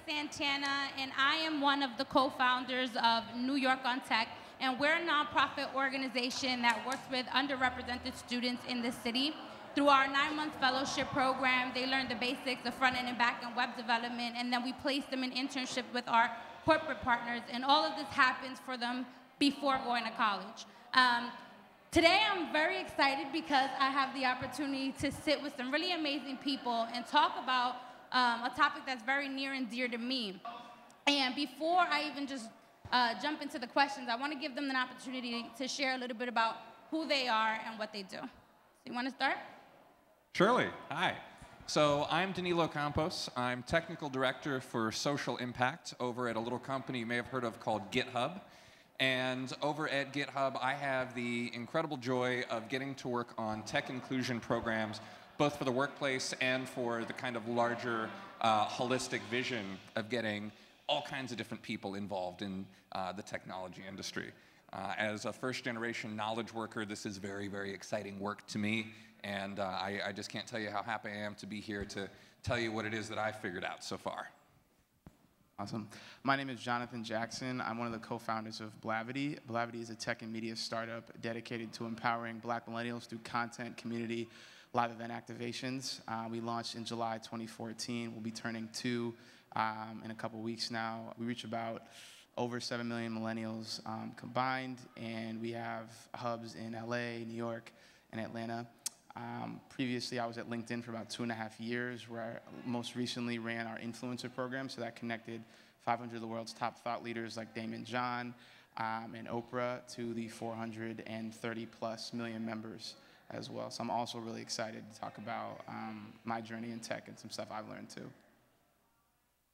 Santana, and I am one of the co-founders of New York on Tech, and we're a nonprofit organization that works with underrepresented students in the city. Through our 9-month fellowship program, they learn the basics of front-end and back-end web development, and then we place them in internship with our corporate partners, and all of this happens for them before going to college. Today, I'm very excited because I have the opportunity to sit with some really amazing people and talk about a topic that's very near and dear to me. And before I even just jump into the questions, I want to give them an opportunity to share a little bit about who they are and what they do. So you want to start? Surely. Hi. So I'm Danilo Campos. I'm Technical Director for Social Impact over at a little company you may have heard of called GitHub. And over at GitHub, I have the incredible joy of getting to work on tech inclusion programs, both for the workplace and for the kind of larger holistic vision of getting all kinds of different people involved in the technology industry. As a first-generation knowledge worker, this is very, very exciting work to me, and I just can't tell you how happy I am to be here to tell you what it is that I've figured out so far. Awesome. My name is Jonathan Jackson. I'm one of the co-founders of Blavity. Blavity is a tech and media startup dedicated to empowering Black millennials through content, community, live event activations. We launched in July 2014. We'll be turning 2 in a couple weeks now. We reach about over 7 million millennials combined, and we have hubs in LA, New York, and Atlanta. Previously, I was at LinkedIn for about 2.5 years, where I most recently ran our influencer program, so that connected 500 of the world's top thought leaders like Damon John and Oprah to the 430+ million members as well. So I'm also really excited to talk about my journey in tech and some stuff I've learned too.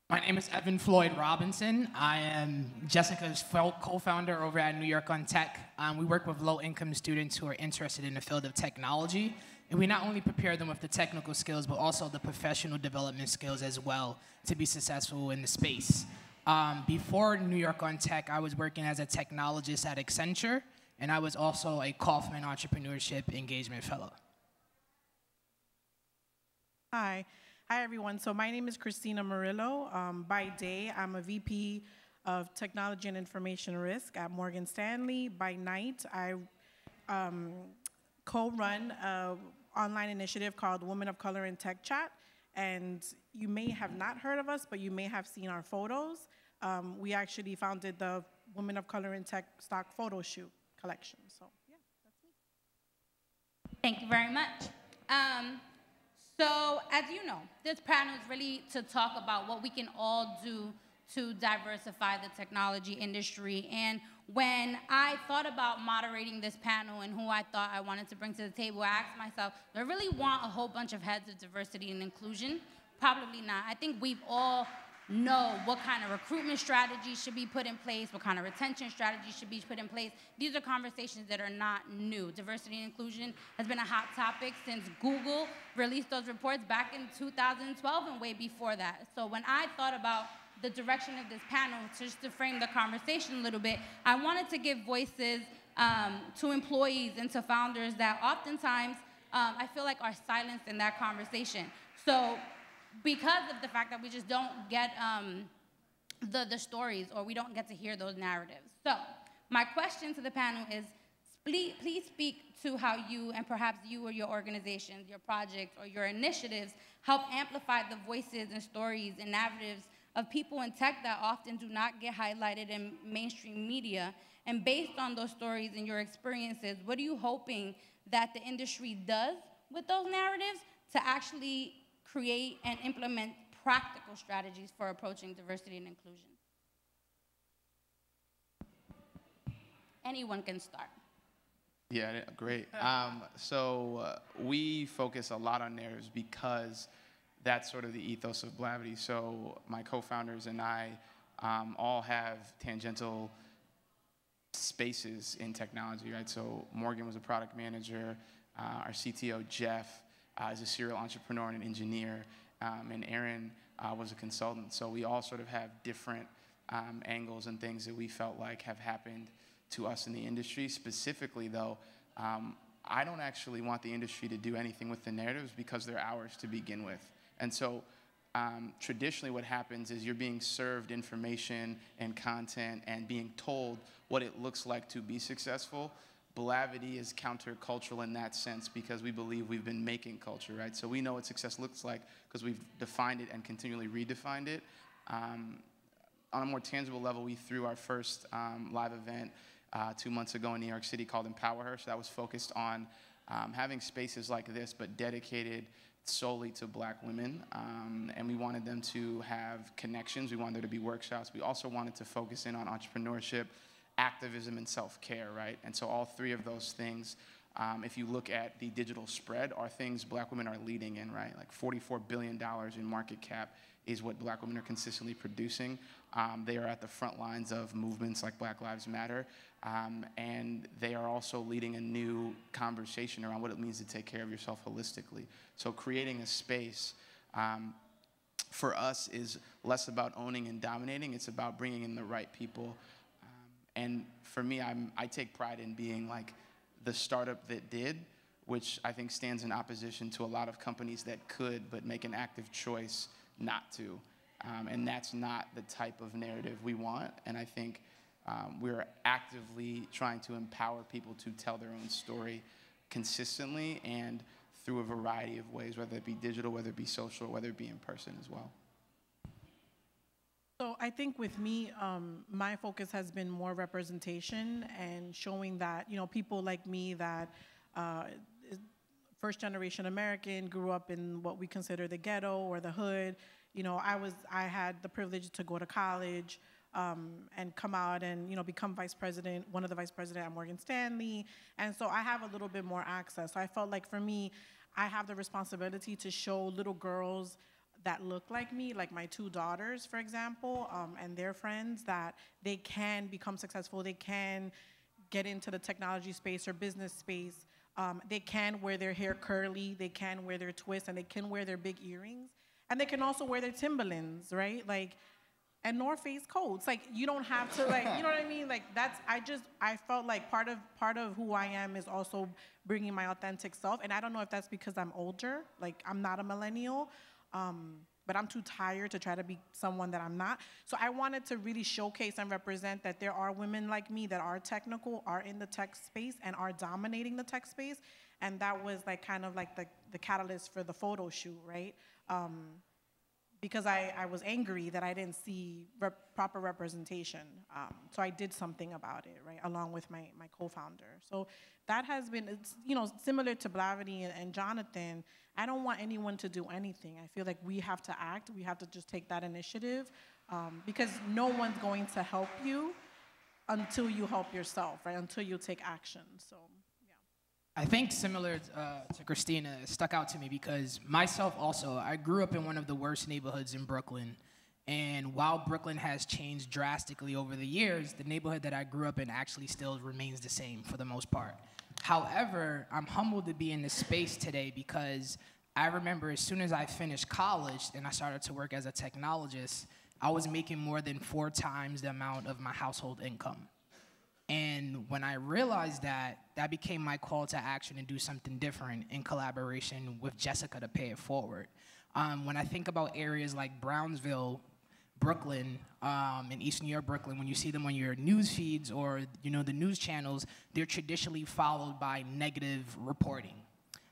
My name is Floyd Robinson. I am Jessica's co-founder over at New York on Tech. We work with low-income students who are interested in the field of technology, and we not only prepare them with the technical skills, but also the professional development skills as well to be successful in the space. Before New York on Tech, I was working as a technologist at Accenture, and I was also a Kaufman Entrepreneurship Engagement Fellow. Hi, everyone. So my name is Christina Murillo. By day, I'm a VP of Technology and Information Risk at Morgan Stanley. By night, I co-run an online initiative called Women of Color in Tech Chat. And you may have not heard of us, but you may have seen our photos. We actually founded the Women of Color in Tech stock photo shoot collection. So yeah, that's me. Thank you very much. So, as you know, this panel is really to talk about what we can all do to diversify the technology industry. And when I thought about moderating this panel and who I thought I wanted to bring to the table, I asked myself, do I really want a whole bunch of heads of diversity and inclusion? Probably not. I think we've all know what kind of recruitment strategies should be put in place, what kind of retention strategies should be put in place. These are conversations that are not new. Diversity and inclusion has been a hot topic since Google released those reports back in 2012 and way before that. So when I thought about the direction of this panel, just to frame the conversation a little bit, I wanted to give voices to employees and to founders that oftentimes I feel like are silenced in that conversation. So because of the fact that we just don't get the stories, or we don't get to hear those narratives. So my question to the panel is, please speak to how you, and perhaps you or your organizations, your projects, or your initiatives help amplify the voices and stories and narratives of people in tech that often do not get highlighted in mainstream media. And based on those stories and your experiences, what are you hoping that the industry does with those narratives to actually create and implement practical strategies for approaching diversity and inclusion? Anyone can start. Yeah, great. We focus a lot on narratives because that's sort of the ethos of Blavity. So my co-founders and I all have tangential spaces in technology, right? So Morgan was a product manager. Our CTO, Jeff, is a serial entrepreneur and an engineer. And Aaron was a consultant. So we all sort of have different angles and things that we felt like have happened to us in the industry. Specifically, though, I don't actually want the industry to do anything with the narratives because they're ours to begin with. And so traditionally what happens is you're being served information and content and being told what it looks like to be successful. Blavity is countercultural in that sense because we believe we've been making culture, right? So we know what success looks like because we've defined it and continually redefined it. On a more tangible level, we threw our first live event 2 months ago in New York City called Empower Her. So that was focused on having spaces like this, but dedicated solely to Black women. And we wanted them to have connections. We wanted there to be workshops. We also wanted to focus in on entrepreneurship, activism, and self-care, right? And so all three of those things, if you look at the digital spread, are things Black women are leading in, right? Like $44 billion in market cap is what Black women are consistently producing. They are at the front lines of movements like Black Lives Matter, and they are also leading a new conversation around what it means to take care of yourself holistically. So creating a space for us is less about owning and dominating. It's about bringing in the right people. And for me, I take pride in being like the startup that did, which I think stands in opposition to a lot of companies that could but make an active choice not to. And that's not the type of narrative we want. And I think we're actively trying to empower people to tell their own story consistently and through a variety of ways, whether it be digital, whether it be social, whether it be in person as well. So I think with me, my focus has been more representation and showing that, you know, people like me that first generation American grew up in what we consider the ghetto or the hood. You know, I had the privilege to go to college and come out and, you know, become vice president, one of the vice president at Morgan Stanley. And so I have a little bit more access. So I felt like for me, I have the responsibility to show little girls that look like me, like my two daughters, for example, and their friends, that they can become successful, they can get into the technology space or business space, they can wear their hair curly, they can wear their twists, and they can wear their big earrings, and they can also wear their Timberlands, right? Like, and North Face coats. Like, you don't have to, like, you know what I mean? Like, that's, I felt like part of who I am is also bringing my authentic self, and I don't know if that's because I'm older, like, I'm not a millennial, but I'm too tired to try to be someone that I'm not. So I wanted to really showcase and represent that there are women like me that are technical, are in the tech space, and are dominating the tech space. And that was like kind of like the catalyst for the photo shoot, right? Because I was angry that I didn't see proper representation. So I did something about it, right, along with my co-founder. So that has been, it's, you know, similar to Blavity and Jonathan. I don't want anyone to do anything. I feel like we have to act. We have to just take that initiative because no one's going to help you until you help yourself, right, until you take action. So. I think similar to Christina, it stuck out to me because myself also, I grew up in one of the worst neighborhoods in Brooklyn. And while Brooklyn has changed drastically over the years, the neighborhood that I grew up in actually still remains the same for the most part. However, I'm humbled to be in this space today because I remember as soon as I finished college and I started to work as a technologist, I was making more than 4 times the amount of my household income. And when I realized that, that became my call to action and do something different in collaboration with Jessica to pay it forward. When I think about areas like Brownsville, Brooklyn, in East New York, Brooklyn, when you see them on your news feeds or, you know, the news channels, they're traditionally followed by negative reporting.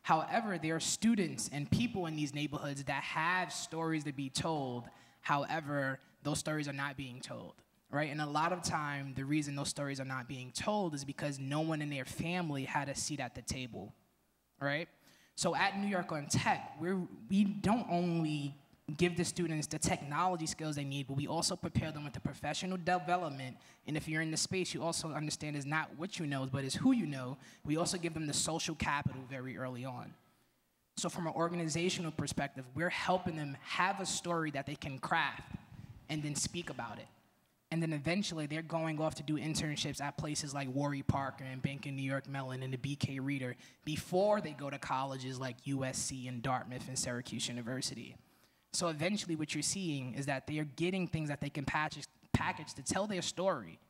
However, there are students and people in these neighborhoods that have stories to be told. However, those stories are not being told. Right? And a lot of time, the reason those stories are not being told is because no one in their family had a seat at the table, right? So at New York on Tech, we don't only give the students the technology skills they need, but we also prepare them with the professional development. And if you're in the space, you also understand it's not what you know, but it's who you know. We also give them the social capital very early on. So from an organizational perspective, we're helping them have a story that they can craft and then speak about it. And then eventually they're going off to do internships at places like Warry Parker and Bank of New York Mellon and the BK Reader before they go to colleges like USC and Dartmouth and Syracuse University. So eventually what you're seeing is that they are getting things that they can package to tell their story.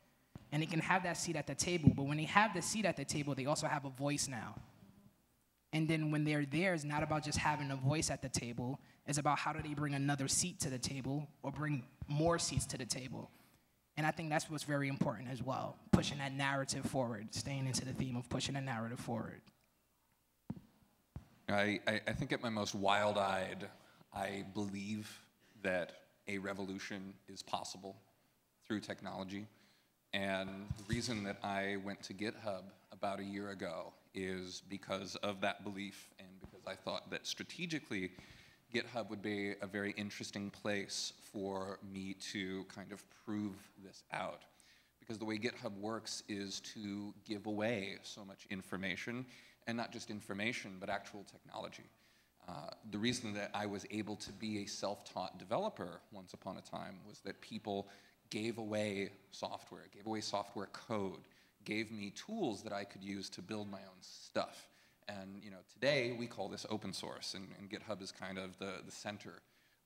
And they can have that seat at the table. But when they have the seat at the table, they also have a voice now. And then when they're there, it's not about just having a voice at the table. It's about how do they bring another seat to the table or bring more seats to the table. And I think that's what's very important as well, pushing that narrative forward, staying into the theme of pushing the narrative forward. I think at my most wild-eyed, I believe that a revolution is possible through technology. And the reason that I went to GitHub about a year ago is because of that belief and because I thought that strategically GitHub would be a very interesting place for me to kind of prove this out. Because the way GitHub works is to give away so much information, and not just information, but actual technology. The reason that I was able to be a self-taught developer once upon a time was that people gave away software code, gave me tools that I could use to build my own stuff. And today we call this open source, and GitHub is kind of the center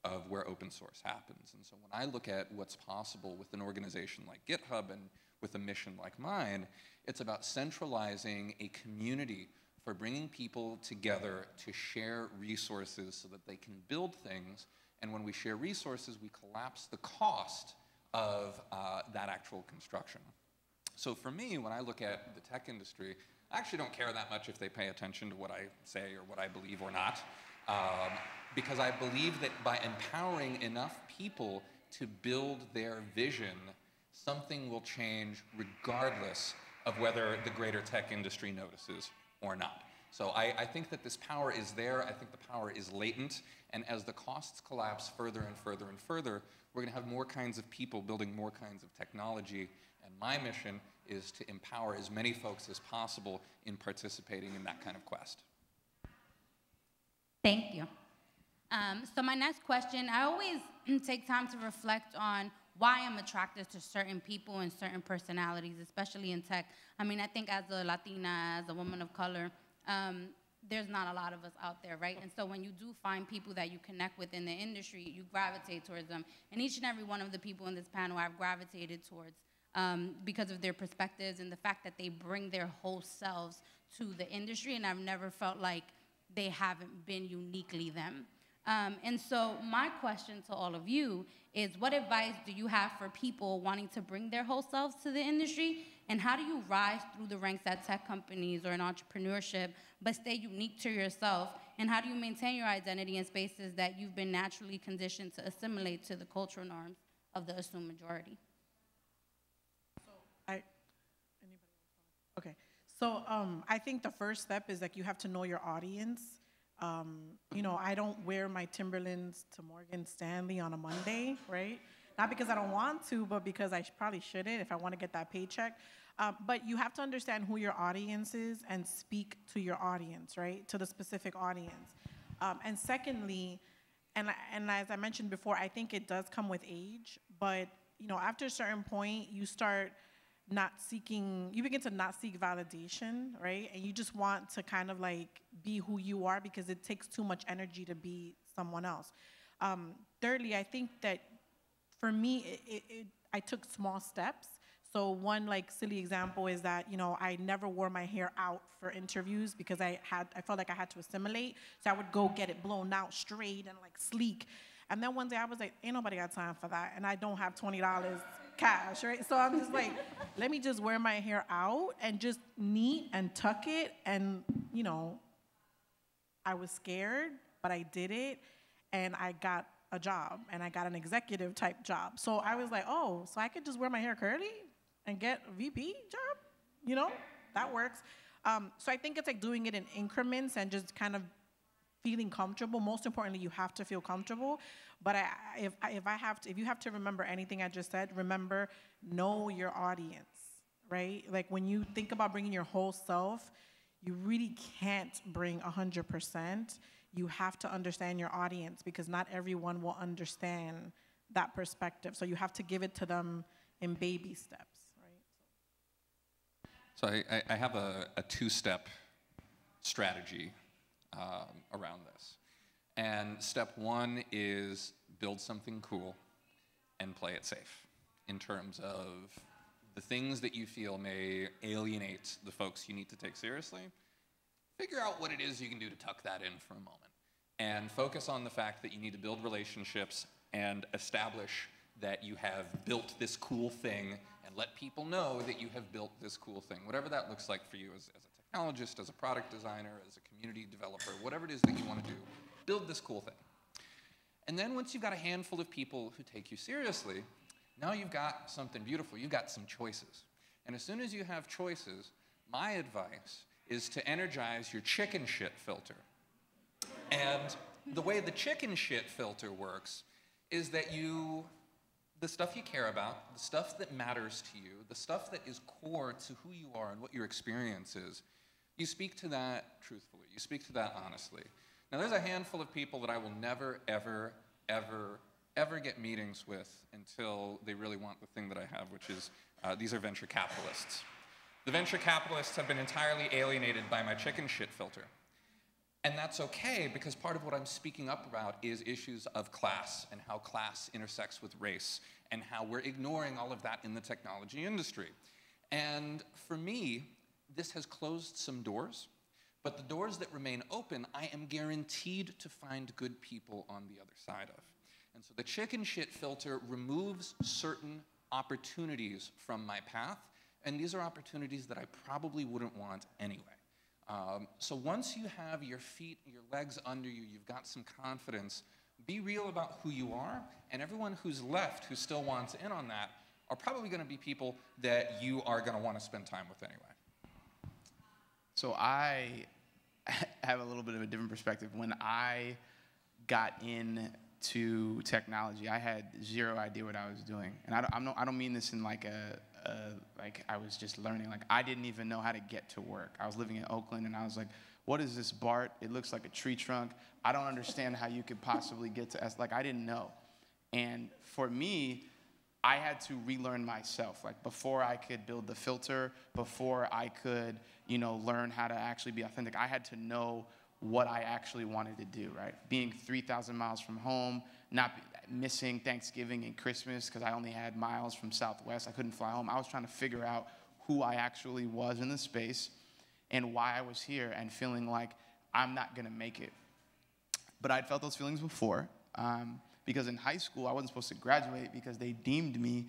of where open source happens. And so when I look at what's possible with an organization like GitHub and with a mission like mine, it's about centralizing a community for bringing people together to share resources so that they can build things. And when we share resources, we collapse the cost of that actual construction. So for me, when I look at the tech industry, I actually don't care that much if they pay attention to what I say or what I believe or not, because I believe that by empowering enough people to build their vision, something will change regardless of whether the greater tech industry notices or not. So I think that this power is there. I think the power is latent. And as the costs collapse further and further and further, we're going to have more kinds of people building more kinds of technology. And my mission is to empower as many folks as possible in participating in that kind of quest. Thank you. So my next question, I always take time to reflect on why I'm attracted to certain people and certain personalities, especially in tech. I mean, I think as a Latina, as a woman of color, there's not a lot of us out there, right? And so when you do find people that you connect with in the industry, you gravitate towards them. And each and every one of the people in this panel I've gravitated towards because of their perspectives and the fact that they bring their whole selves to the industry, and I've never felt like they haven't been uniquely them. And so my question to all of you is, what advice do you have for people wanting to bring their whole selves to the industry? And how do you rise through the ranks at tech companies or in entrepreneurship, but stay unique to yourself? And how do you maintain your identity in spaces that you've been naturally conditioned to assimilate to the cultural norms of the assumed majority? Okay. So I think the first step is like you have to know your audience. I don't wear my Timberlands to Morgan Stanley on a Monday, right? Not because I don't want to, but because I probably shouldn't if I want to get that paycheck. But you have to understand who your audience is and speak to your audience, right? To the specific audience. And secondly, and as I mentioned before, I think it does come with age, but after a certain point, you begin to not seek validation, right? And you just want to kind of like be who you are because it takes too much energy to be someone else. Thirdly, I think that for me, I took small steps. So one like silly example is that, I never wore my hair out for interviews because I felt like I had to assimilate. So I would go get it blown out straight and like sleek. And then one day I was like, ain't nobody got time for that. And I don't have $20 cash, right? So I'm just like, let me just wear my hair out and just neat and tuck it. And, I was scared, but I did it. And I got a job, and I got an executive type job. So I was like, oh, so I could just wear my hair curly and get a VP job? That works. So I think it's like doing it in increments and just kind of feeling comfortable. Most importantly, you have to feel comfortable. But if you have to remember anything I just said, remember, know your audience, right? Like when you think about bringing your whole self, you really can't bring 100%. You have to understand your audience because not everyone will understand that perspective. So you have to give it to them in baby steps, right? So I have a two-step strategy around this. And step one is build something cool and play it safe in terms of the things that you feel may alienate the folks you need to take seriously. Figure out what it is you can do to tuck that in for a moment. and focus on the fact that you need to build relationships and establish that you have built this cool thing and let people know that you have built this cool thing. Whatever that looks like for you as a technologist, as a product designer, as a community developer, whatever it is that you want to do, build this cool thing. And then once you've got a handful of people who take you seriously, now you've got something beautiful. You've got some choices. And as soon as you have choices, my advice is to energize your chicken shit filter. And the way the chicken shit filter works is that the stuff you care about, the stuff that matters to you, the stuff that is core to who you are and what your experience is, you speak to that truthfully. You speak to that honestly. Now, there's a handful of people that I will never, ever, ever, ever get meetings with until they really want the thing that I have, which is these are venture capitalists. The venture capitalists have been entirely alienated by my chicken shit filter. And that's okay, because part of what I'm speaking up about is issues of class and how class intersects with race and how we're ignoring all of that in the technology industry. And for me, this has closed some doors, but the doors that remain open, I am guaranteed to find good people on the other side of. And so the chicken shit filter removes certain opportunities from my path, and these are opportunities that I probably wouldn't want anyway. So once you have your feet, your legs under you, you've got some confidence, be real about who you are, and everyone who's left who still wants in on that are probably going to be people that you are going to want to spend time with anyway. So I have a little bit of a different perspective. When I got into technology, I had zero idea what I was doing. And I don't mean this in like like I was just learning. Like, I didn't even know how to get to work. I was living in Oakland, and I was like, what is this BART? It looks like a tree trunk. I don't understand how you could possibly get to S. Like, I didn't know. And for me, I had to relearn myself. Like, before I could build the filter, before I could, learn how to actually be authentic, I had to know what I actually wanted to do, right? Being 3,000 miles from home, not missing Thanksgiving and Christmas because I only had miles from Southwest. I couldn't fly home. I was trying to figure out who I actually was in the space and why I was here, and feeling like I'm not going to make it. But I'd felt those feelings before, because in high school, I wasn't supposed to graduate because they deemed me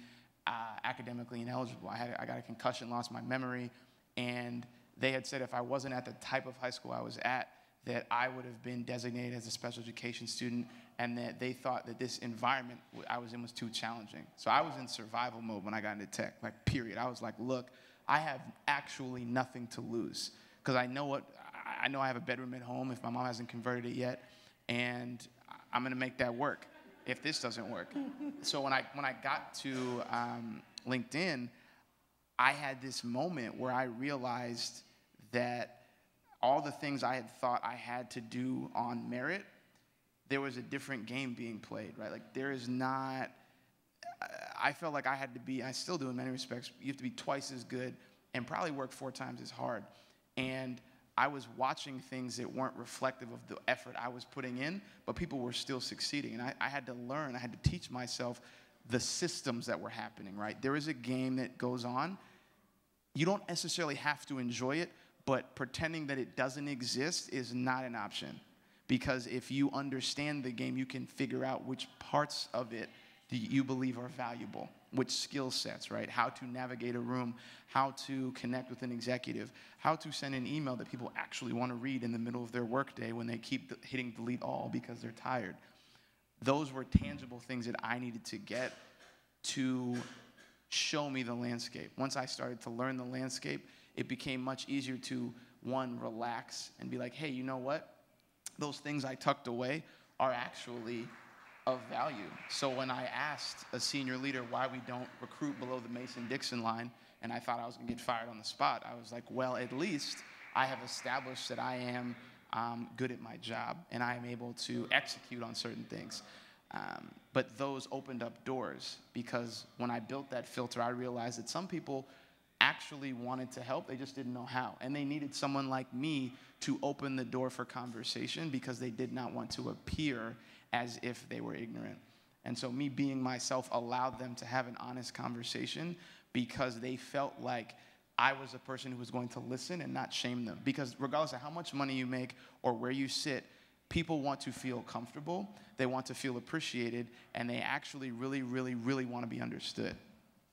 academically ineligible. I got a concussion, lost my memory, and they had said if I wasn't at the type of high school I was at, that I would have been designated as a special education student, and that they thought that this environment I was in was too challenging. So I was in survival mode when I got into tech, like, period. I was like, look, I have actually nothing to lose, because I know I have a bedroom at home if my mom hasn't converted it yet, and I'm gonna make that work if this doesn't work. So when I got to LinkedIn, I had this moment where I realized that all the things I had thought I had to do on merit, there was a different game being played, right? Like, there is not, I felt like I had to be, I still do in many respects, you have to be twice as good and probably work 4 times as hard. And I was watching things that weren't reflective of the effort I was putting in, but people were still succeeding. And I had to learn, I had to teach myself the systems that were happening, right? There is a game that goes on. You don't necessarily have to enjoy it, but pretending that it doesn't exist is not an option. Because if you understand the game, you can figure out which parts of it do you believe are valuable, which skill sets, right? How to navigate a room, how to connect with an executive, how to send an email that people actually want to read in the middle of their workday when they keep hitting delete all because they're tired. Those were tangible things that I needed to get to show me the landscape. Once I started to learn the landscape, it became much easier to, one, relax and be like, hey, you know what? Those things I tucked away are actually of value. So when I asked a senior leader why we don't recruit below the Mason-Dixon line, and I thought I was going to get fired on the spot, I was like, well, at least I have established that I am good at my job, and I am able to execute on certain things. But those opened up doors, because when I built that filter, I realized that some people actually wanted to help, they just didn't know how. And they needed someone like me to open the door for conversation, because they did not want to appear as if they were ignorant. And so me being myself allowed them to have an honest conversation, because they felt like I was a person who was going to listen and not shame them. Because regardless of how much money you make or where you sit, people want to feel comfortable, they want to feel appreciated, and they actually really, really, really want to be understood.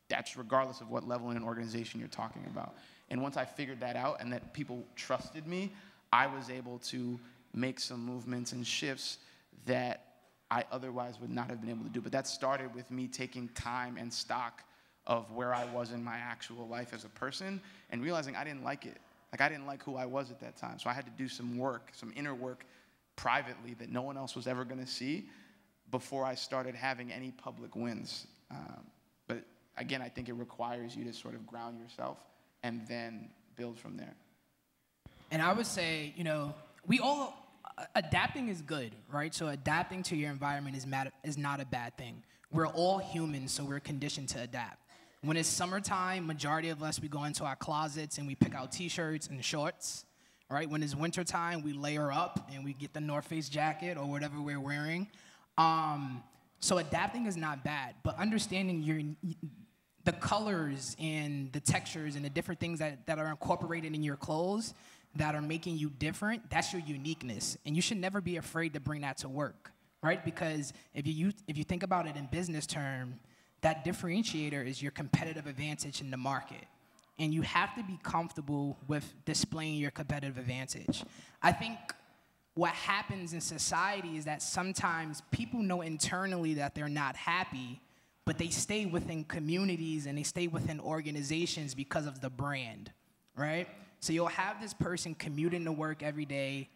That's regardless of what level in an organization you're talking about. And once I figured that out and that people trusted me, I was able to make some movements and shifts that I otherwise would not have been able to do. But that started with me taking time and stock of where I was in my actual life as a person and realizing I didn't like it. Like, I didn't like who I was at that time. So I had to do some work, some inner work privately that no one else was ever going to see before I started having any public wins. But again, I think it requires you to sort of ground yourself and then build from there. And I would say, adapting is good, right? So adapting to your environment is not a bad thing. We're all humans, so we're conditioned to adapt. When it's summertime, majority of us, we go into our closets and we pick out T-shirts and shorts, right? When it's wintertime, we layer up and we get the North Face jacket or whatever we're wearing. So adapting is not bad, but understanding the colors and the textures and the different things that are incorporated in your clothes that are making you different, that's your uniqueness. And you should never be afraid to bring that to work, right? Because if you think about it in business term, that differentiator is your competitive advantage in the market. And you have to be comfortable with displaying your competitive advantage. I think what happens in society is that sometimes people know internally that they're not happy, but they stay within communities and they stay within organizations because of the brand, right? So you'll have this person commuting to work every day,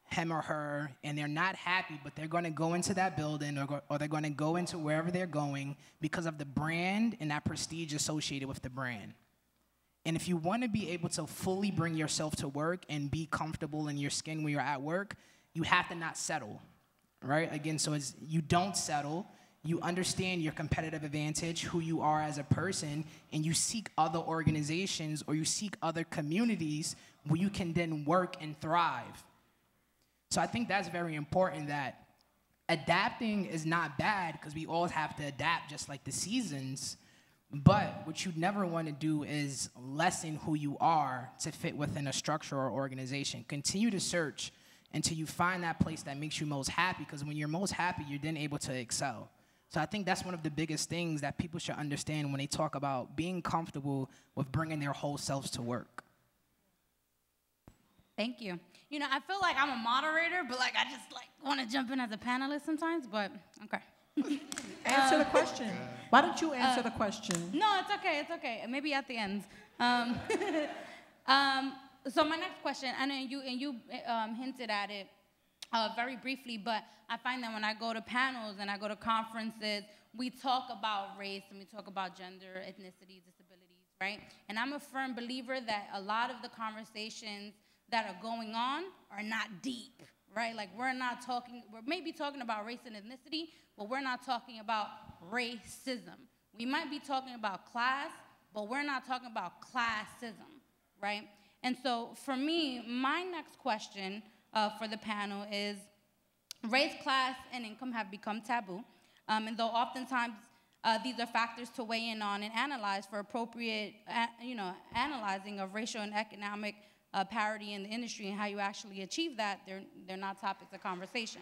him or her, and they're not happy, but they're going to go into that building or they're going to go into wherever they're going because of the brand and that prestige associated with the brand. And if you want to be able to fully bring yourself to work and be comfortable in your skin when you're at work, you have to not settle, right? Again, so you don't settle. You understand your competitive advantage, who you are as a person, and you seek other organizations or you seek other communities where you can then work and thrive. So I think that's very important, that adapting is not bad because we all have to adapt just like the seasons. But what you never want to do is lessen who you are to fit within a structure or organization. Continue to search until you find that place that makes you most happy, because when you're most happy, you're then able to excel. So I think that's one of the biggest things that people should understand when they talk about being comfortable with bringing their whole selves to work. Thank you. I feel like I'm a moderator, but I just want to jump in as a panelist sometimes, but okay. Answer the question. Why don't you answer the question? No, it's okay. Maybe at the end. So my next question, and you hinted at it very briefly, but I find that when I go to panels and I go to conferences, we talk about race and we talk about gender, ethnicity, disabilities, right? And I'm a firm believer that a lot of the conversations that are going on are not deep, right? We're maybe talking about race and ethnicity, but we're not talking about racism. We might be talking about class, but we're not talking about classism, right? And so for me, my next question for the panel is, race, class, and income have become taboo, and though oftentimes these are factors to weigh in on and analyze for appropriate, analyzing of racial and economic parity in the industry and how you actually achieve that, they're not topics of conversation.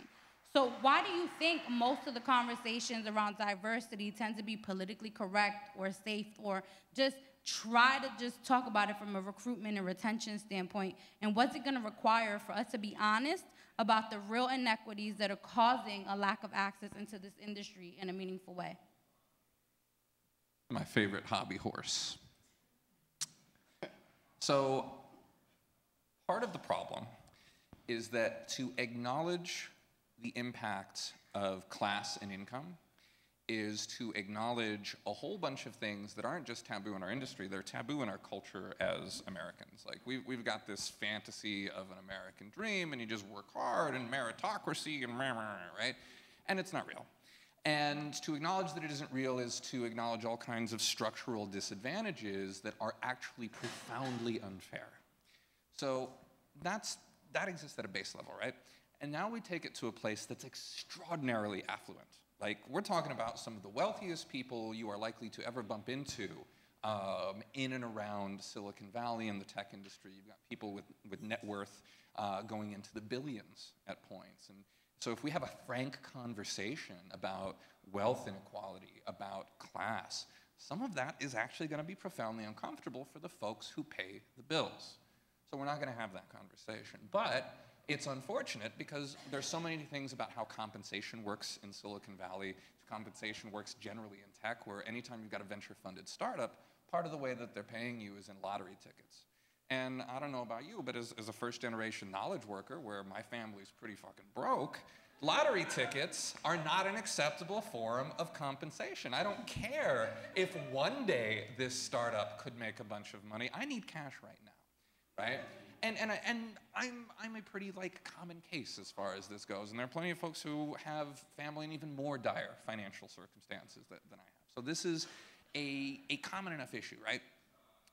So why do you think most of the conversations around diversity tend to be politically correct or safe, or just try to just talk about it from a recruitment and retention standpoint? And what's it going to require for us to be honest about the real inequities that are causing a lack of access into this industry in a meaningful way? My favorite hobby horse. So part of the problem is that to acknowledge the impact of class and income is to acknowledge a whole bunch of things that aren't just taboo in our industry, they're taboo in our culture as Americans. We've got this fantasy of an American dream, and you just work hard, and meritocracy, and right? And it's not real. And to acknowledge that it isn't real is to acknowledge all kinds of structural disadvantages that are actually profoundly unfair. So that exists at a base level, right? And now we take it to a place that's extraordinarily affluent. We're talking about some of the wealthiest people you are likely to ever bump into in and around Silicon Valley and the tech industry. You've got people with net worth going into the billions at points. And so if we have a frank conversation about wealth inequality, about class, some of that is actually going to be profoundly uncomfortable for the folks who pay the bills. So we're not going to have that conversation. But it's unfortunate because there's so many things about how compensation works in Silicon Valley, compensation works generally in tech, where anytime you've got a venture-funded startup, part of the way that they're paying you is in lottery tickets. And I don't know about you, but as a first-generation knowledge worker, where my family's pretty fucking broke, lottery tickets are not an acceptable form of compensation. I don't care if one day this startup could make a bunch of money. I need cash right now, right? And I'm a pretty common case as far as this goes, and there are plenty of folks who have family in even more dire financial circumstances than I have. So this is a common enough issue, right?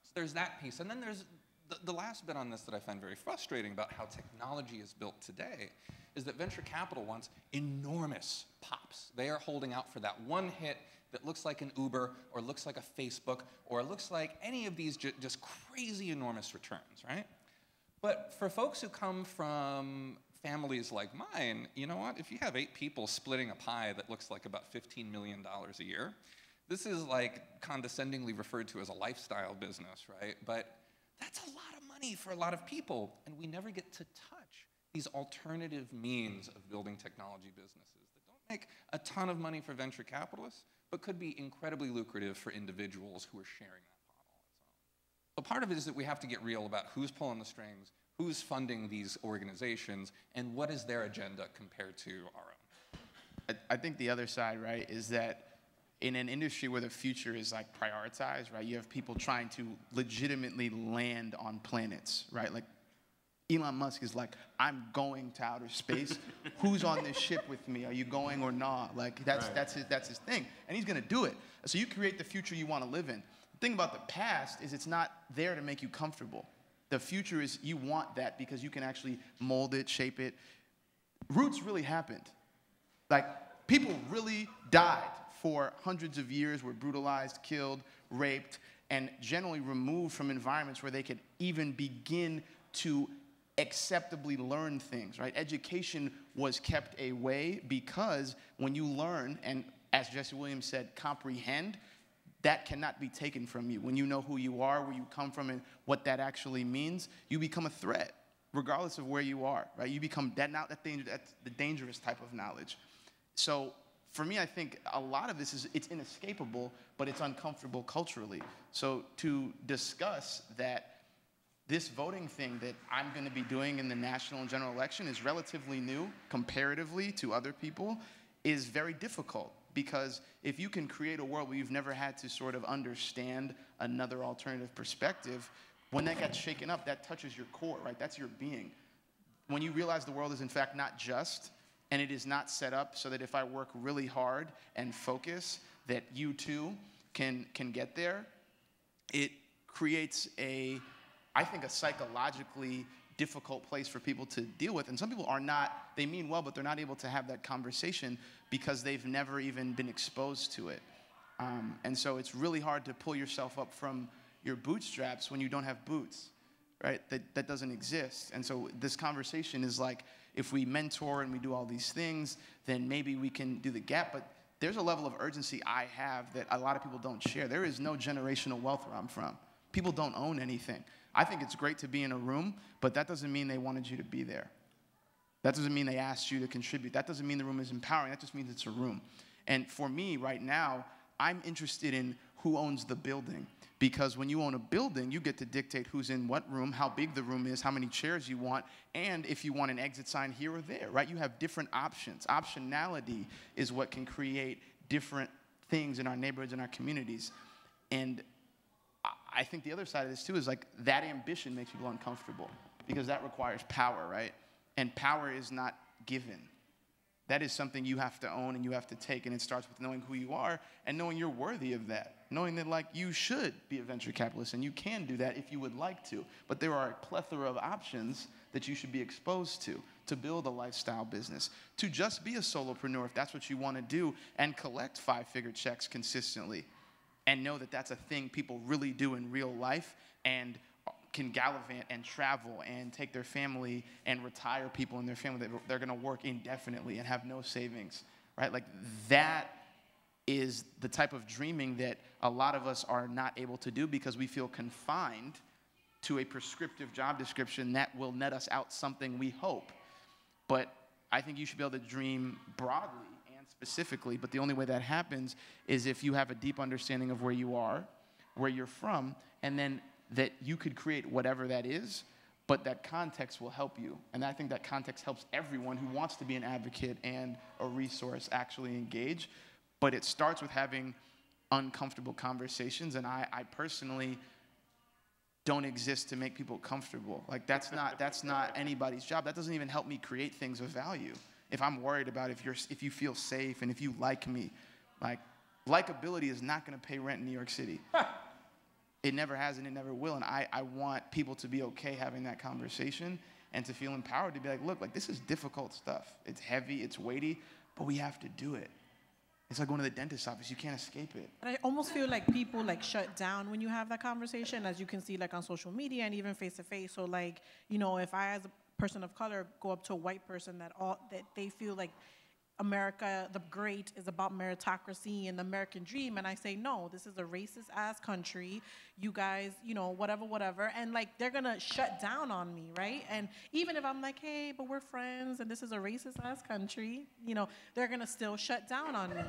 So there's that piece, and then there's the last bit on this that I find very frustrating about how technology is built today is that venture capital wants enormous pops. They are holding out for that one hit that looks like an Uber or looks like a Facebook or looks like any of these just crazy enormous returns, right? But for folks who come from families like mine, you know what? If you have 8 people splitting a pie that looks like about $15 million a year, this is condescendingly referred to as a lifestyle business, right? But that's a lot of money for a lot of people, and we never get to touch these alternative means of building technology businesses that don't make a ton of money for venture capitalists, but could be incredibly lucrative for individuals who are sharing that pot on its own. So part of it is that we have to get real about who's pulling the strings, who's funding these organizations, and what is their agenda compared to our own. I think the other side, right, is that in an industry where the future is prioritized, right, you have people trying to legitimately land on planets, right? Like Elon Musk is like, I'm going to outer space. Who's on this ship with me? Are you going or not? That's his thing, and he's gonna do it. So you create the future you want to live in. The thing about the past is it's not there to make you comfortable. The future is you want that because you can actually mold it, shape it. Roots really happened. People really died for hundreds of years, were brutalized, killed, raped, and generally removed from environments where they could even begin to acceptably learn things, right? Education was kept away because when you learn, and as Jesse Williams said, comprehend, that cannot be taken from you. When you know who you are, where you come from, and what that actually means, you become a threat, regardless of where you are, right? You become that's the dangerous type of knowledge. So for me, I think a lot of this it's inescapable, but it's uncomfortable culturally. So to discuss that this voting thing that I'm going to be doing in the national and general election is relatively new comparatively to other people is very difficult. Because if you can create a world where you've never had to sort of understand another alternative perspective, when that gets shaken up, that touches your core, right? That's your being. When you realize the world is in fact not just, and it is not set up so that if I work really hard and focus, that you too can get there, it creates I think a psychologically difficult place for people to deal with. And some people are not, they mean well, but they're not able to have that conversation because they've never even been exposed to it. And so it's really hard to pull yourself up from your bootstraps when you don't have boots, right? That doesn't exist. And so this conversation is like, if we mentor and we do all these things, then maybe we can do the gap. But there's a level of urgency I have that a lot of people don't share. There is no generational wealth where I'm from. People don't own anything. I think it's great to be in a room, but that doesn't mean they wanted you to be there. That doesn't mean they asked you to contribute. That doesn't mean the room is empowering. That just means it's a room. And for me right now, I'm interested in who owns the building. Because when you own a building, you get to dictate who's in what room, how big the room is, how many chairs you want, and if you want an exit sign here or there, right? You have different options. Optionality is what can create different things in our neighborhoods and our communities. And I think the other side of this too is like that ambition makes people uncomfortable because that requires power, right? And power is not given. That is something you have to own and you have to take, and it starts with knowing who you are and knowing you're worthy of that. Knowing that like you should be a venture capitalist and you can do that if you would like to. But there are a plethora of options that you should be exposed to build a lifestyle business, to just be a solopreneur if that's what you want to do and collect 5-figure checks consistently. and know that that's a thing people really do in real life and can gallivant and travel and take their family and retire people in their family that they're going to work indefinitely and have no savings, right? Like that is the type of dreaming that a lot of us are not able to do because we feel confined to a prescriptive job description that will net us out something we hope. But I think you should be able to dream broadly and specifically, but the only way that happens is if you have a deep understanding of where you are, where you're from, and then that you could create whatever that is, but that context will help you. And I think that context helps everyone who wants to be an advocate and a resource actually engage. But it starts with having uncomfortable conversations, and I personally don't exist to make people comfortable. Like that's not anybody's job. That doesn't even help me create things of value. If I'm worried about if you feel safe and if you like me, like likability is not going to pay rent in New York City. It never has and it never will. And I want people to be okay having that conversation and to feel empowered to be like, look, like this is difficult stuff. It's heavy, it's weighty, but we have to do it. It's like going to the dentist's office. You can't escape it. And I almost feel like people like shut down when you have that conversation, as you can see like on social media and even face to face. So like, you know, if I as a person of color go up to a white person that they feel like America the Great is about meritocracy and the American dream, and I say, no, this is a racist ass country, you guys, you know, whatever, and like they're gonna shut down on me, right? And even if I'm like, hey, but we're friends and this is a racist ass country, you know, they're gonna still shut down on me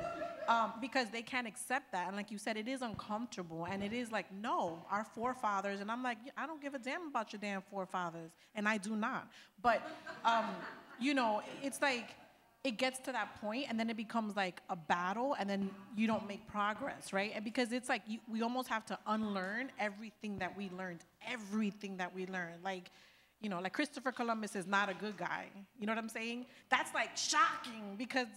because they can't accept that. And like you said, it is uncomfortable, and it is like, no, our forefathers, and I'm like, I don't give a damn about your damn forefathers, and I do not. But you know, it's like, it gets to that point, and then it becomes like a battle, and then you don't make progress, right? And because it's like we almost have to unlearn everything that we learned. Like, you know, like Christopher Columbus is not a good guy. You know what I'm saying? That's like shocking because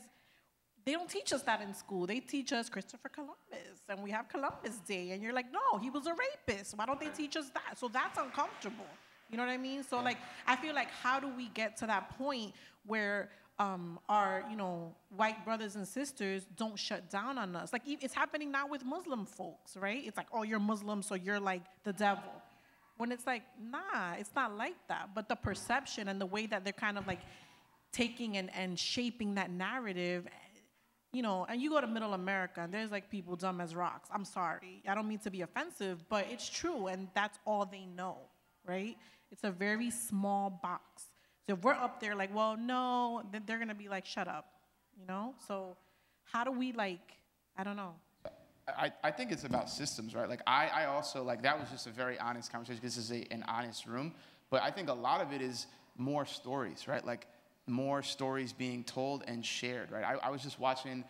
they don't teach us that in school. They teach us Christopher Columbus, and we have Columbus Day, and you're like, no, he was a rapist. Why don't they teach us that? So that's uncomfortable. You know what I mean? So like, I feel like how do we get to that point where our, you know, white brothers and sisters don't shut down on us? Like, it's happening now with Muslim folks, right? It's like, oh, you're Muslim, so you're like the devil. When it's like, nah, it's not like that. But the perception and the way that they're kind of like taking and shaping that narrative, you know, and you go to middle America and there's like people dumb as rocks. I'm sorry. I don't mean to be offensive, but it's true, and that's all they know, right? It's a very small box. So if we're up there like, well, no, then they're going to be like, shut up, you know? So how do we like, I don't know. I think it's about systems, right? Like I also, like that was just a very honest conversation. This is an honest room. But I think a lot of it is more stories, right? Like more stories being told and shared, right? I was just watching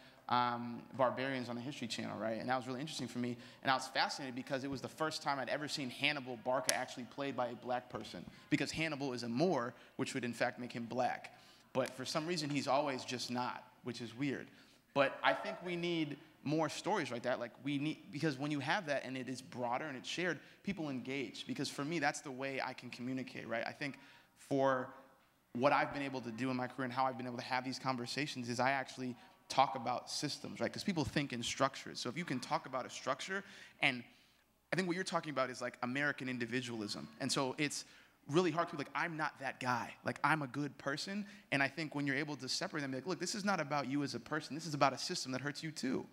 Barbarians on the History Channel, right? And that was really interesting for me. And I was fascinated because it was the first time I'd ever seen Hannibal Barca actually played by a black person. Because Hannibal is a Moor, which would in fact make him black. But for some reason, he's always just not, which is weird. But I think we need more stories like that. Like we need, because when you have that and it is broader and it's shared, people engage. Because for me, that's the way I can communicate, right? I think for what I've been able to do in my career and how I've been able to have these conversations is I actually talk about systems, right? Because people think in structures. So if you can talk about a structure, and I think what you're talking about is like American individualism. And so it's really hard to be like, I'm not that guy. Like, I'm a good person. And I think when you're able to separate them, like, look, this is not about you as a person. This is about a system that hurts you too.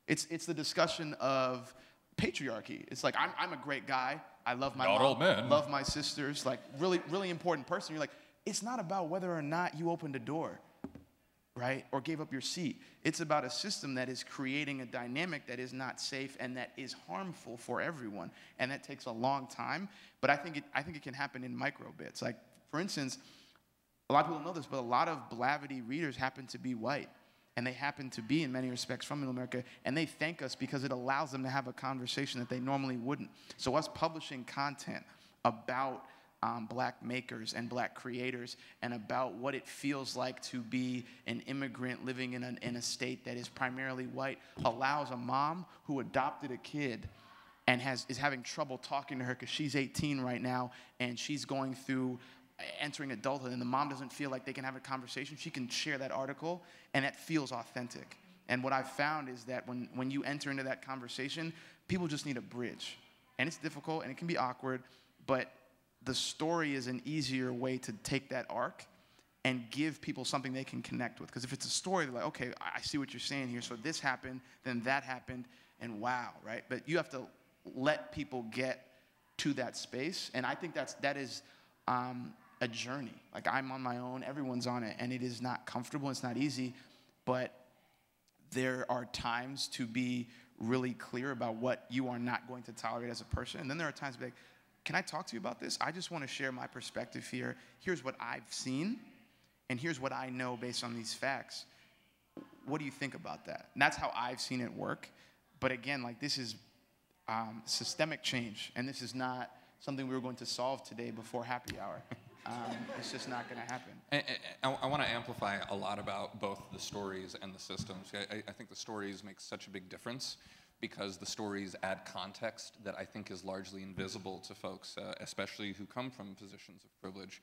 It's the discussion of patriarchy. It's like, I'm a great guy. I love my mom, love my sisters, like really, really important person. You're like, it's not about whether or not you opened a door, right? Or gave up your seat. It's about a system that is creating a dynamic that is not safe and that is harmful for everyone. And that takes a long time, but I think it can happen in micro bits. Like, for instance, a lot of people don't know this, but a lot of Blavity readers happen to be white. And they happen to be, in many respects, from Middle America. And they thank us because it allows them to have a conversation that they normally wouldn't. So us publishing content about black makers and black creators and about what it feels like to be an immigrant living in a state that is primarily white allows a mom who adopted a kid and is having trouble talking to her because she's 18 right now and she's going through entering adulthood, and the mom doesn't feel like they can have a conversation. She can share that article, and that feels authentic. And what I've found is that when you enter into that conversation, people just need a bridge. And it's difficult and it can be awkward, but the story is an easier way to take that arc and give people something they can connect with. Because if it's a story, they're like, okay, I see what you're saying here. So this happened, then that happened, and wow, right? But you have to let people get to that space. And I think that is a journey. Like, I'm on my own, everyone's on it, and it is not comfortable, it's not easy, but there are times to be really clear about what you are not going to tolerate as a person. And then there are times to be like, can I talk to you about this? I just want to share my perspective here. Here's what I've seen, and here's what I know based on these facts. What do you think about that? And that's how I've seen it work. But again, like, this is systemic change, and this is not something we were going to solve today before happy hour. It's just not going to happen. I want to amplify a lot about both the stories and the systems. I think the stories make such a big difference because the stories add context that I think is largely invisible to folks, especially who come from positions of privilege.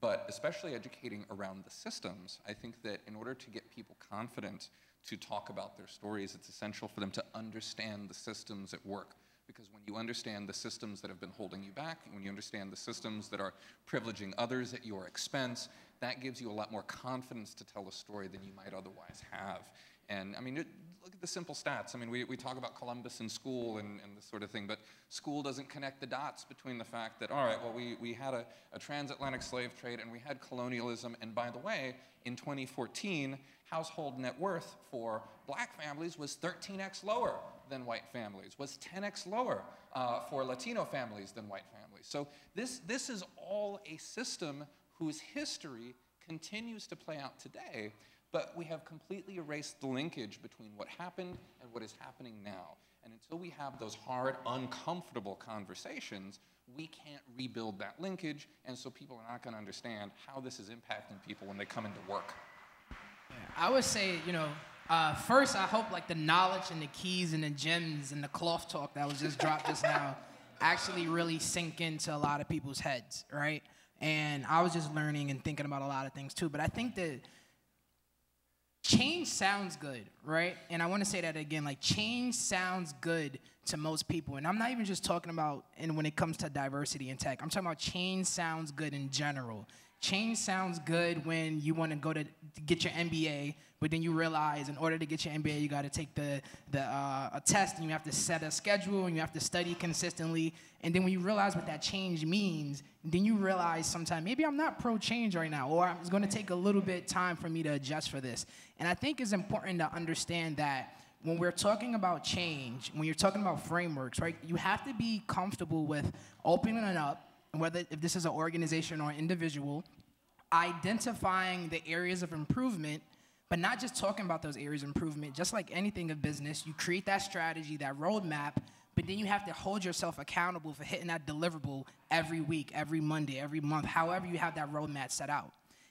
But especially educating around the systems, I think that in order to get people confident to talk about their stories, it's essential for them to understand the systems at work. Because when you understand the systems that have been holding you back, when you understand the systems that are privileging others at your expense, that gives you a lot more confidence to tell a story than you might otherwise have. And I mean, look at the simple stats. I mean, we talk about Columbus in school and this sort of thing, but school doesn't connect the dots between the fact that, all right, well, we had a transatlantic slave trade and we had colonialism, and by the way, in 2014, household net worth for black families was 13x lower than white families, was 10x lower for Latino families than white families. So this is all a system whose history continues to play out today, but we have completely erased the linkage between what happened and what is happening now. And until we have those hard, uncomfortable conversations, we can't rebuild that linkage, and so people are not going to understand how this is impacting people when they come into work. Yeah, I would say, first, I hope like the knowledge and the keys and the gems and the cloth talk that was just dropped just now actually really sink into a lot of people's heads, right? And I was just learning and thinking about a lot of things too, but I think that change sounds good, right? And I want to say that again, like, change sounds good to most people. And I'm not even just talking about when it comes to diversity in tech. I'm talking about change sounds good in general. Change sounds good when you want to go to get your MBA, but then you realize in order to get your MBA, you got to take a test, and you have to set a schedule, and you have to study consistently. And then when you realize what that change means, then you realize sometime maybe I'm not pro-change right now, or it's going to take a little bit time for me to adjust for this. And I think it's important to understand that when we're talking about change, when you're talking about frameworks, right, you have to be comfortable with opening it up, whether if this is an organization or an individual, identifying the areas of improvement, but not just talking about those areas of improvement. Just like anything in business, you create that strategy, that roadmap, but then you have to hold yourself accountable for hitting that deliverable every week, every Monday, every month, however you have that roadmap set out.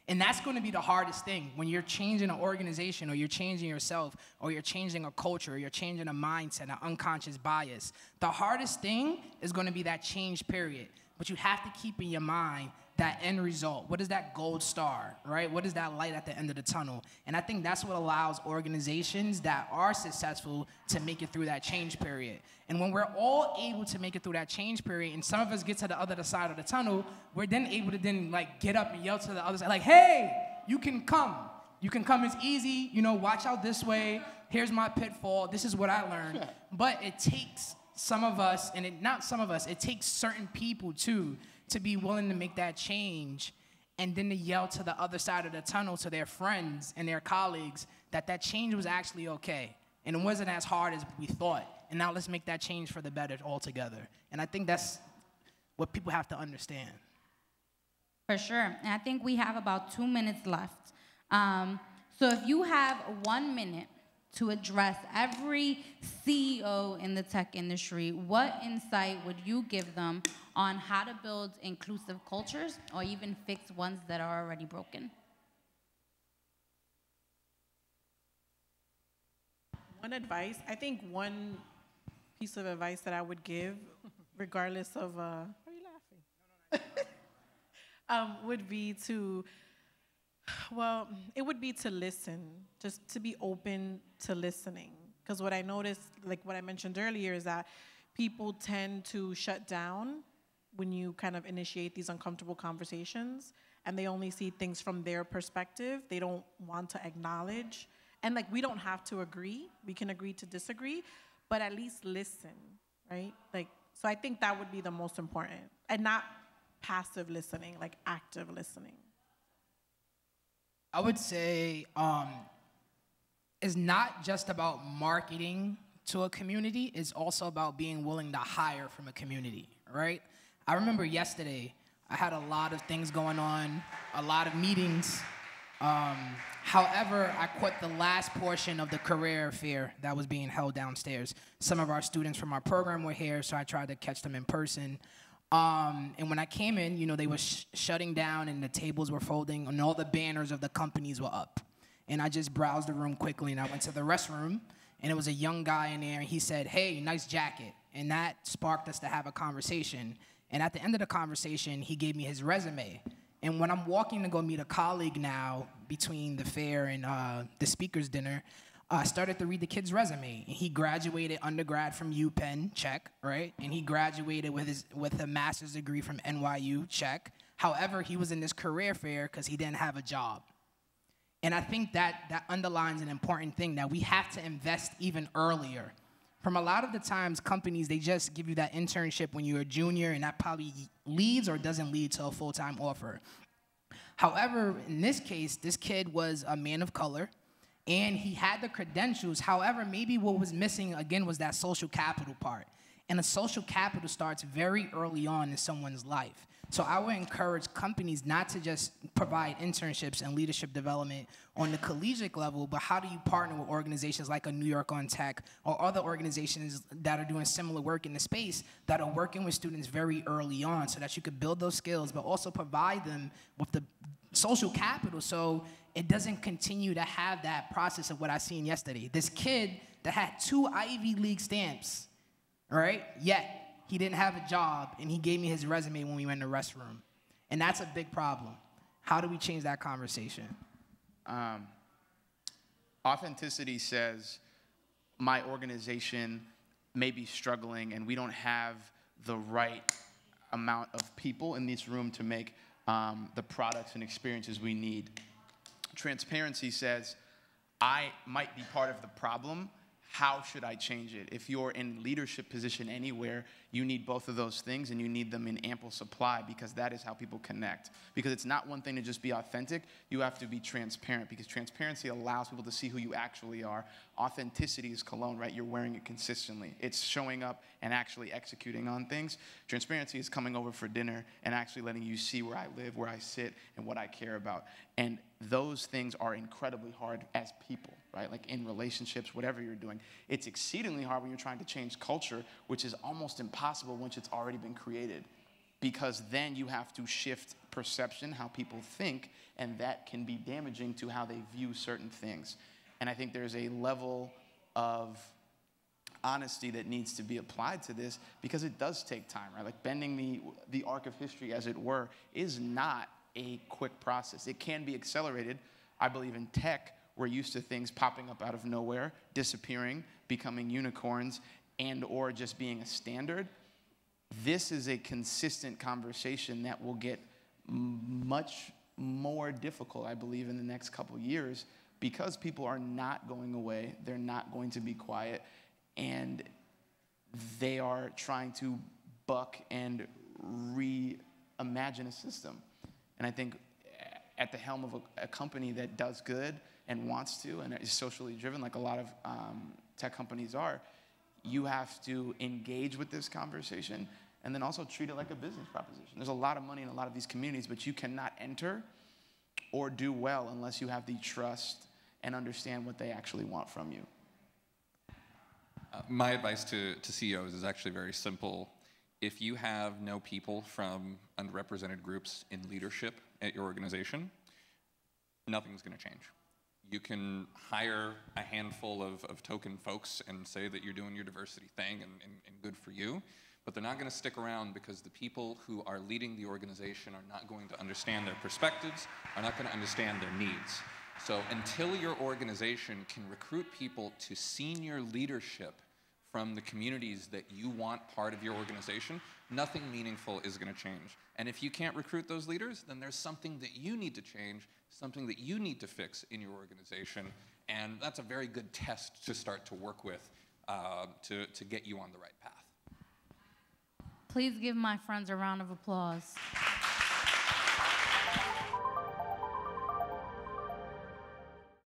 And that's going to be the hardest thing when you're changing an organization, or you're changing yourself, or you're changing a culture, or you're changing a mindset, an unconscious bias. The hardest thing is going to be that change period. But you have to keep in your mind that end result. What is that gold star, right? What is that light at the end of the tunnel? And I think that's what allows organizations that are successful to make it through that change period. And when we're all able to make it through that change period, and some of us get to the other side of the tunnel, we're then able to then like get up and yell to the other side, like, hey, you can come. You can come, it's easy, watch out this way. Here's my pitfall. This is what I learned. But it takes some of us, and not some of us, it takes certain people too to be willing to make that change, and then to yell to the other side of the tunnel to their friends and their colleagues that change was actually okay, and it wasn't as hard as we thought, and now let's make that change for the better altogether. And I think that's what people have to understand. For sure. And I think we have about 2 minutes left. So if you have 1 minute to address every CEO in the tech industry, what insight would you give them on how to build inclusive cultures, or even fix ones that are already broken? I think one piece of advice that I would give, regardless of, why are you laughing? Would be to, it would be to listen, just to be open to listening. Because what I noticed, like what I mentioned earlier, is that people tend to shut down when you kind of initiate these uncomfortable conversations, and they only see things from their perspective. They don't want to acknowledge. And like, we don't have to agree. We can agree to disagree, but at least listen, right? Like, so I think that would be the most important, and not passive listening, like active listening. I would say it's not just about marketing to a community, it's also about being willing to hire from a community, right? I remember yesterday, I had a lot of things going on, a lot of meetings. However, I caught the last portion of the career fair that was being held downstairs. Some of our students from our program were here, so I tried to catch them in person. And when I came in, you know, they were shutting down and the tables were folding and all the banners of the companies were up. And I just browsed the room quickly and I went to the restroom and it was a young guy in there and he said, "Hey, nice jacket." And that sparked us to have a conversation. And at the end of the conversation, he gave me his resume. And when I'm walking to go meet a colleague now between the fair and the speaker's dinner, I started to read the kid's resume. He graduated undergrad from UPenn, check, right? And he graduated with a master's degree from NYU, check. However, he was in this career fair because he didn't have a job. And I think that underlines an important thing, that we have to invest even earlier. From a lot of the times, companies, they just give you that internship when you're a junior, and that probably leads or doesn't lead to a full-time offer. However, in this case, this kid was a man of color, and he had the credentials. However, maybe what was missing, again, was that social capital part. And the social capital starts very early on in someone's life. So I would encourage companies not to just provide internships and leadership development on the collegiate level, but how do you partner with organizations like a New York on Tech or other organizations that are doing similar work in the space that are working with students very early on so that you could build those skills, but also provide them with the social capital so it doesn't continue to have that process of what I seen yesterday. This kid that had 2 Ivy League stamps, all right, yet he didn't have a job, and he gave me his resume when we went in the restroom. And that's a big problem. How do we change that conversation? Authenticity says, my organization may be struggling, and we don't have the right amount of people in this room to make the products and experiences we need. Transparency says, I might be part of the problem. How should I change it? If you're in leadership position anywhere, you need both of those things, and you need them in ample supply, because that is how people connect. Because it's not one thing to just be authentic. You have to be transparent, because transparency allows people to see who you actually are. Authenticity is cologne, right? You're wearing it consistently. It's showing up and actually executing on things. Transparency is coming over for dinner and actually letting you see where I live, where I sit, and what I care about. And those things are incredibly hard as people, right? Like in relationships, whatever you're doing. It's exceedingly hard when you're trying to change culture, which is almost impossible once it's already been created. Because then you have to shift perception, how people think, and that can be damaging to how they view certain things. And I think there's a level of honesty that needs to be applied to this, because it does take time, right? Like bending the arc of history, as it were, is not a quick process. It can be accelerated. I believe in tech, we're used to things popping up out of nowhere, disappearing, becoming unicorns, and or just being a standard. This is a consistent conversation that will get much more difficult, I believe, in the next couple years, because people are not going away. They're not going to be quiet, and they are trying to buck and reimagine a system. And I think at the helm of a company that does good and wants to and is socially driven, like a lot of tech companies are, you have to engage with this conversation and then also treat it like a business proposition. There's a lot of money in a lot of these communities, but you cannot enter or do well unless you have the trust and understand what they actually want from you. My advice to CEOs is actually very simple. If you have no people from underrepresented groups in leadership at your organization, nothing's going to change. You can hire a handful of token folks and say that you're doing your diversity thing and good for you, but they're not going to stick around, because the people who are leading the organization are not going to understand their perspectives, are not going to understand their needs. So until your organization can recruit people to senior leadership from the communities that you want part of your organization, nothing meaningful is going to change. And if you can't recruit those leaders, then there's something that you need to change, something that you need to fix in your organization, and that's a very good test to start to work with to get you on the right path. Please give my friends a round of applause.